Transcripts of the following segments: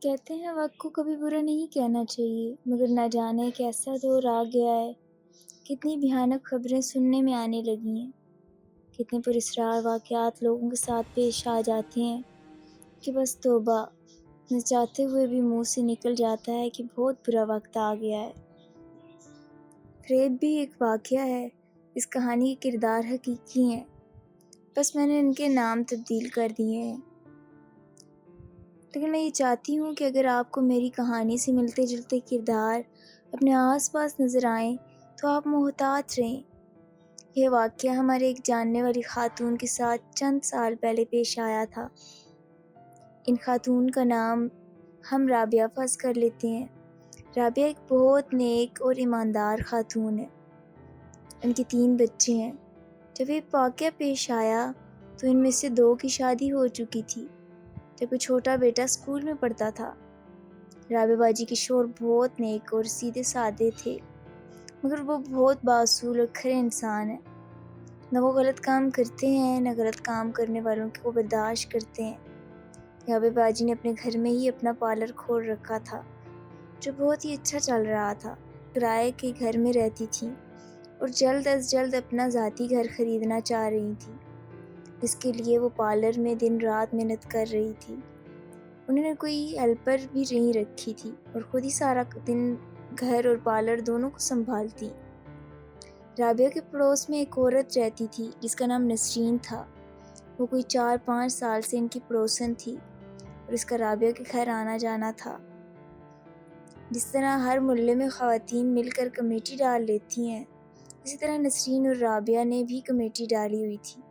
کہتے ہیں وقت کو کبھی برا نہیں کہنا چاہیے، مگر نہ جانے کیسا دور آ گیا ہے، کتنی بھیانک خبریں سننے میں آنے لگی ہیں، کتنے پراسرار واقعات لوگوں کے ساتھ پیش آ جاتے ہیں کہ بس توبہ، نہ چاہتے ہوئے بھی منہ سے نکل جاتا ہے کہ بہت برا وقت آ گیا ہے۔ فریب بھی ایک واقعہ ہے، اس کہانی کے کردار حقیقی ہیں، بس میں نے ان کے نام تبدیل کر دیے ہیں۔ لیکن میں یہ چاہتی ہوں کہ اگر آپ کو میری کہانی سے ملتے جلتے کردار اپنے آس پاس نظر آئیں تو آپ محتاط رہیں۔ یہ واقعہ ہمارے ایک جاننے والی خاتون کے ساتھ چند سال پہلے پیش آیا تھا۔ ان خاتون کا نام ہم رابعہ فرض کر لیتے ہیں۔ رابعہ ایک بہت نیک اور ایماندار خاتون ہے۔ ان کے 3 بچے ہیں۔ جب یہ واقعہ پیش آیا تو ان میں سے 2 کی شادی ہو چکی تھی، جبکہ چھوٹا بیٹا اسکول میں پڑھتا تھا۔ رابعہ باجی کے شوہر بہت نیک اور سیدھے سادے تھے، مگر وہ بہت بااصول اور کھرے انسان ہیں۔ نہ وہ غلط کام کرتے ہیں، نہ غلط کام کرنے والوں کو برداشت کرتے ہیں۔ رابعہ باجی نے اپنے گھر میں ہی اپنا پارلر کھول رکھا تھا، جو بہت ہی اچھا چل رہا تھا۔ کرائے کے گھر میں رہتی تھیں اور جلد از جلد اپنا ذاتی گھر خریدنا چاہ رہی تھیں، جس کے لیے وہ پارلر میں دن رات محنت کر رہی تھی۔ انہوں نے کوئی ہیلپر بھی نہیں رکھی تھی اور خود ہی سارا دن گھر اور پارلر دونوں کو سنبھالتی۔ رابعہ کے پڑوس میں ایک عورت رہتی تھی جس کا نام نسرین تھا۔ وہ کوئی 4-5 سال سے ان کی پڑوسن تھی اور اس کا رابعہ کے گھر آنا جانا تھا۔ جس طرح ہر محلے میں خواتین مل کر کمیٹی ڈال لیتی ہیں، اسی طرح نسرین اور رابعہ نے بھی کمیٹی ڈالی ہوئی تھی۔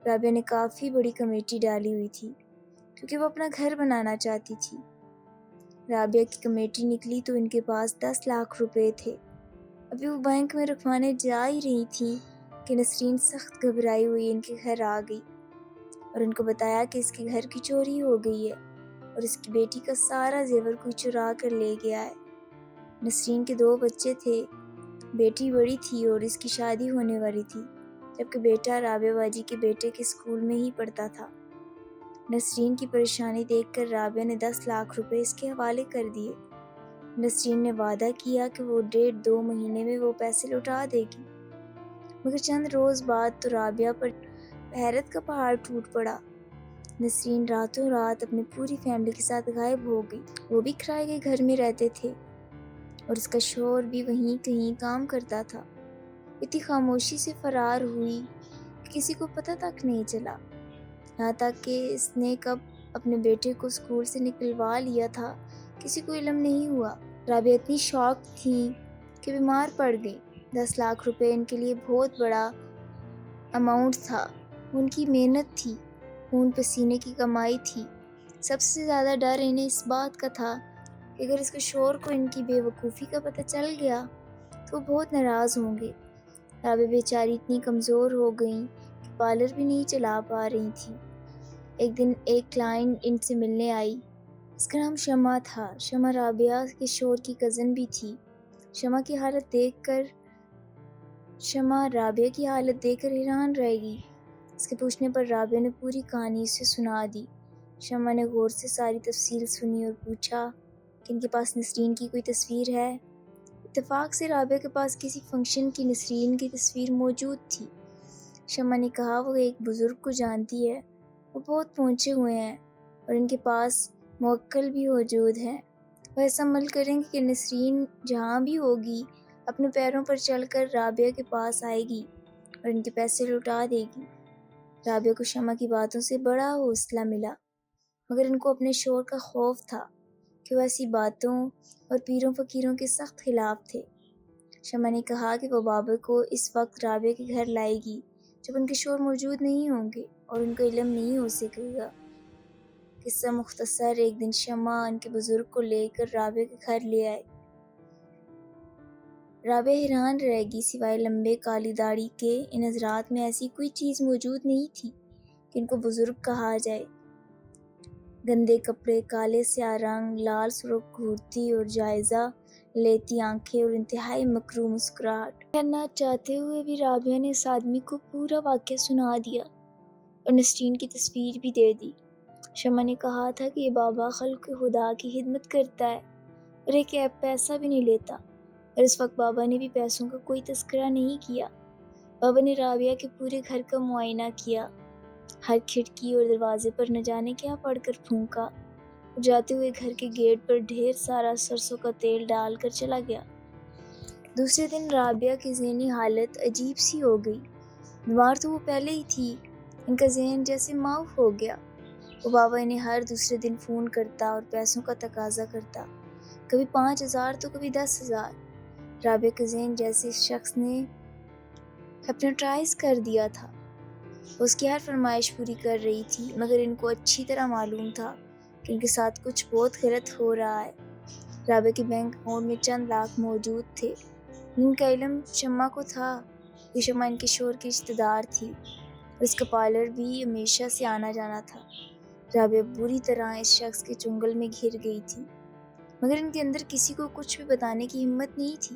رابعہ نے کافی بڑی کمیٹی ڈالی ہوئی تھی کیونکہ وہ اپنا گھر بنانا چاہتی تھی۔ رابعہ کی کمیٹی نکلی تو ان کے پاس 10 لاکھ روپے تھے۔ ابھی وہ بینک میں رکھوانے جا ہی رہی تھی کہ نسرین سخت گھبرائی ہوئی ان کے گھر آ گئی اور ان کو بتایا کہ اس کے گھر کی چوری ہو گئی ہے اور اس کی بیٹی کا سارا زیور کوئی چرا کر لے گیا ہے۔ نسرین کے 2 بچے تھے، بیٹی بڑی تھی اور اس کی شادی ہونے والی تھی، جبکہ بیٹا رابعہ باجی کے بیٹے کے اسکول میں ہی پڑھتا تھا۔ نسرین کی پریشانی دیکھ کر رابعہ نے 10 لاکھ روپے اس کے حوالے کر دیے۔ نسرین نے وعدہ کیا کہ وہ 1.5-2 مہینے میں وہ پیسے لوٹا دے گی، مگر چند روز بعد تو رابعہ پر حیرت کا پہاڑ ٹوٹ پڑا۔ نسرین راتوں رات اپنی پوری فیملی کے ساتھ غائب ہو گئی۔ وہ بھی کرائے کے گھر میں رہتے تھے اور اس کا شوہر بھی وہیں کہیں کام کرتا تھا۔ اتنی خاموشی سے فرار ہوئی کہ کسی کو پتہ تک نہیں چلا، یہاں تک کہ اس نے کب اپنے بیٹے کو اسکول سے نکلوا لیا تھا کسی کو علم نہیں ہوا۔ رابعہ اتنی شاک تھی کہ بیمار پڑ گئی۔ 10 لاکھ روپے ان کے لیے بہت بڑا اماؤنٹ تھا، ان کی محنت تھی، خون پسینے کی کمائی تھی۔ سب سے زیادہ ڈر انہیں اس بات کا تھا کہ اگر اس کے شوہر کو ان کی بے وقوفی کا پتہ چل گیا تو وہ بہت ناراض ہوں گے۔ رابعہ بیچاری اتنی کمزور ہو گئیں کہ پارلر بھی نہیں چلا پا رہی تھی۔ ایک دن ایک کلائنٹ ان سے ملنے آئی، اس کا نام شمع تھا۔ شمع رابعہ کے شوہر کی کزن بھی تھی۔ شمع رابعہ کی حالت دیکھ کر حیران رہ گئی۔ اس کے پوچھنے پر رابعہ نے پوری کہانی اسے سنا دی۔ شمع نے غور سے ساری تفصیل سنی اور پوچھا کہ ان کے پاس نسرین کی کوئی تصویر ہے۔ اتفاق سے رابعہ کے پاس کسی فنکشن کی نسرین کی تصویر موجود تھی۔ شمع نے کہا وہ ایک بزرگ کو جانتی ہے، وہ بہت پہنچے ہوئے ہیں اور ان کے پاس موکل بھی موجود ہیں۔ وہ ایسا عمل کریں گے کہ نسرین جہاں بھی ہوگی اپنے پیروں پر چل کر رابعہ کے پاس آئے گی اور ان کے پیسے لوٹا دے گی۔ رابعہ کو شمع کی باتوں سے بڑا حوصلہ ملا، مگر ان کو اپنے شوہر کا خوف تھا کہ وہ ایسی باتوں اور پیروں فقیروں کے سخت خلاف تھے۔ شمع نے کہا کہ وہ بابا کو اس وقت رابعہ کے گھر لائے گی جب ان کے شوہر موجود نہیں ہوں گے اور ان کو علم نہیں ہو سکے گا۔ قصہ مختصر، ایک دن شمع ان کے بزرگ کو لے کر رابعہ کے گھر لے آئے۔ رابعہ حیران رہ گئی، سوائے لمبے کالی داڑھی کے ان حضرات میں ایسی کوئی چیز موجود نہیں تھی کہ ان کو بزرگ کہا جائے۔ گندے کپڑے، کالے سیاہ رنگ، لال سرخ گھورتی اور جائزہ لیتی آنکھیں اور انتہائی مکروہ مسکراہٹ۔ نہ چاہتے ہوئے بھی رابعہ نے اس آدمی کو پورا واقعہ سنا دیا اور نسرین کی تصویر بھی دے دی۔ شمع نے کہا تھا کہ یہ بابا خلق خدا کی خدمت کرتا ہے اور ایک پیسہ بھی نہیں لیتا، اور اس وقت بابا نے بھی پیسوں کا کوئی تذکرہ نہیں کیا۔ بابا نے رابعہ کے پورے گھر کا معائنہ کیا، ہر کھڑکی اور دروازے پر نہ جانے کیا پڑھ کر پھونکا، اور جاتے ہوئے گھر کے گیٹ پر ڈھیر سارا سرسوں کا تیل ڈال کر چلا گیا۔ دوسرے دن رابعہ کی ذہنی حالت عجیب سی ہو گئی۔ بیمار تو وہ پہلے ہی تھی، ان کا ذہن جیسے معاف ہو گیا۔ وہ بابا انہیں ہر دوسرے دن فون کرتا اور پیسوں کا تقاضا کرتا، کبھی 5,000 تو کبھی 10,000۔ رابعہ کے ذہن جیسے اس شخص نے ہپنوٹائز کر دیا تھا، وہ اس کی ہر فرمائش پوری کر رہی تھی، مگر ان کو اچھی طرح معلوم تھا کہ ان کے ساتھ کچھ بہت غلط ہو رہا ہے۔ رابعہ کے بینک اکاؤنٹ میں چند لاکھ موجود تھے، ان کا علم شمع کو تھا کہ شمع ان کے شوہر کی رشتہ دار تھی، اور اس کا پارلر بھی ہمیشہ سے آنا جانا تھا۔ رابعہ بری طرح اس شخص کے چنگل میں گھر گئی تھی، مگر ان کے اندر کسی کو کچھ بھی بتانے کی ہمت نہیں تھی۔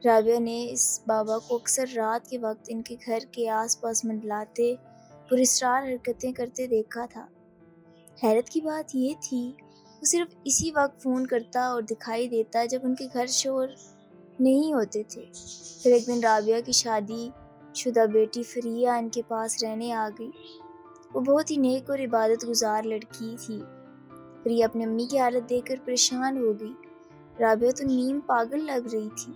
رابعہ نے اس بابا کو اکثر رات کے وقت ان کے گھر کے آس پاس منڈلاتے اور اسرار حرکتیں کرتے دیکھا تھا۔ حیرت کی بات یہ تھی، وہ صرف اسی وقت فون کرتا اور دکھائی دیتا جب ان کے گھر شور نہیں ہوتے تھے۔ پھر ایک دن رابعہ کی شادی شدہ بیٹی فریہ ان کے پاس رہنے آ گئی۔ وہ بہت ہی نیک اور عبادت گزار لڑکی تھی۔ فریہ اپنی امی کی حالت دیکھ کر پریشان ہو گئی۔ رابعہ تو نیم پاگل لگ رہی تھی۔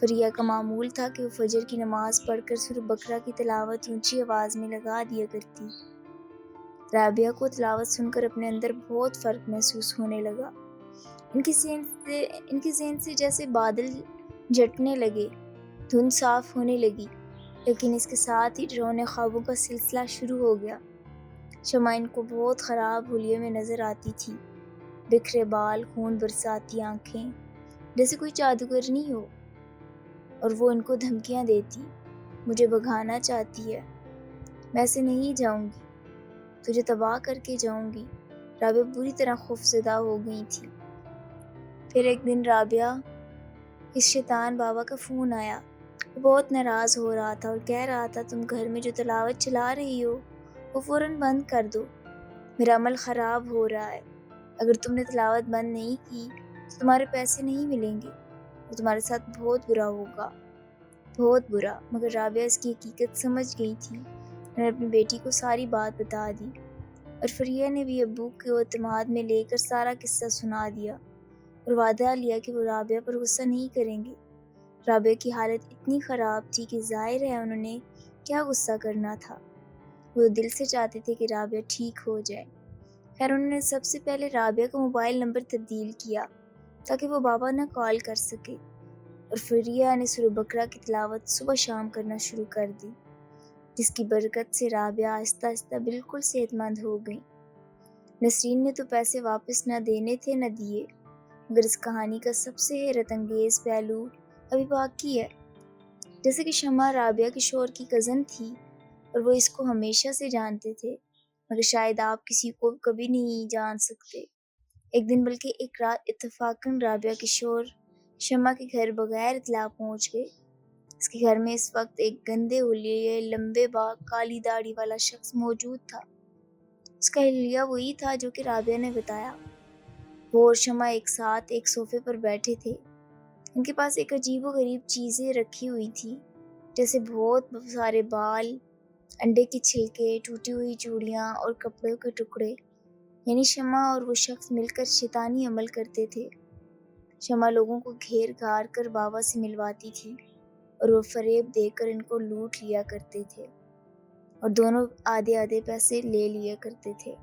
فریہ کا معمول تھا کہ وہ فجر کی نماز پڑھ کر سورہ بقرہ کی تلاوت اونچی آواز میں لگا دیا کرتی۔ رابعہ کو تلاوت سن کر اپنے اندر بہت فرق محسوس ہونے لگا۔ ان کے ذہن سے جیسے بادل جھٹنے لگے، دھند صاف ہونے لگی، لیکن اس کے ساتھ ہی ڈراؤنے خوابوں کا سلسلہ شروع ہو گیا۔ شمع ان کو بہت خراب حلیے میں نظر آتی تھی، بکھرے بال، خون برساتی آنکھیں، جیسے کوئی جادوگرنی ہو، اور وہ ان کو دھمکیاں دیتی، مجھے بھگانا چاہتی ہے، میں ایسے نہیں جاؤں گی، تجھے تباہ کر کے جاؤں گی۔ رابعہ بری طرح خوفزدہ ہو گئی تھی۔ پھر ایک دن رابعہ اس شیطان بابا کا فون آیا۔ وہ بہت ناراض ہو رہا تھا اور کہہ رہا تھا تم گھر میں جو تلاوت چلا رہی ہو وہ فوراً بند کر دو، میرا عمل خراب ہو رہا ہے، اگر تم نے تلاوت بند نہیں کی تو تمہارے پیسے نہیں ملیں گے اور تمہارے ساتھ بہت برا ہوگا، بہت برا۔ مگر رابعہ اس کی حقیقت سمجھ گئی تھی، انہوں نے اپنی بیٹی کو ساری بات بتا دی، اور فریہ نے بھی ابو کو اعتماد میں لے کر سارا قصہ سنا دیا اور وعدہ لیا کہ وہ رابعہ پر غصہ نہیں کریں گے۔ رابعہ کی حالت اتنی خراب تھی کہ ظاہر ہے انہوں نے کیا غصہ کرنا تھا، وہ دل سے چاہتے تھے کہ رابعہ ٹھیک ہو جائے۔ خیر انہوں نے سب سے پہلے رابعہ کا موبائل نمبر تبدیل کیا تاکہ وہ بابا نہ کال کر سکے، اور فریہ نے سورہ بقرہ کی تلاوت صبح شام کرنا شروع کر دی، جس کی برکت سے رابعہ آہستہ آہستہ بالکل صحت مند ہو گئی۔ نسرین نے تو پیسے واپس نہ دینے تھے نہ دیے، مگر اس کہانی کا سب سے حیرت انگیز پہلو ابھی باقی ہے۔ جیسے کہ شمع رابعہ کے شوہر کی کزن تھی اور وہ اس کو ہمیشہ سے جانتے تھے، مگر شاید آپ کسی کو کبھی نہیں جان سکتے۔ ایک دن بلکہ ایک رات اتفاقاً رابعہ کے شوہر شمع کے گھر بغیر اطلاع پہنچ گئے۔ اس کے گھر میں اس وقت ایک گندے حلیے، لمبے بال، کالی داڑھی والا شخص موجود تھا۔ اس کا حلیہ وہی تھا جو کہ رابعہ نے بتایا۔ وہ اور شمع ایک ساتھ ایک صوفے پر بیٹھے تھے، ان کے پاس ایک عجیب و غریب چیزیں رکھی ہوئی تھیں، جیسے بہت سارے بال، انڈے کے چھلکے، ٹوٹی ہوئی چوڑیاں اور کپڑوں کے ٹکڑے، یعنی شمع اور وہ شخص مل کر شیطانی عمل کرتے تھے۔ شمع لوگوں کو گھیر گھار کر بابا سے ملواتی تھی اور وہ فریب دے کر ان کو لوٹ لیا کرتے تھے، اور دونوں آدھے آدھے پیسے لے لیا کرتے تھے۔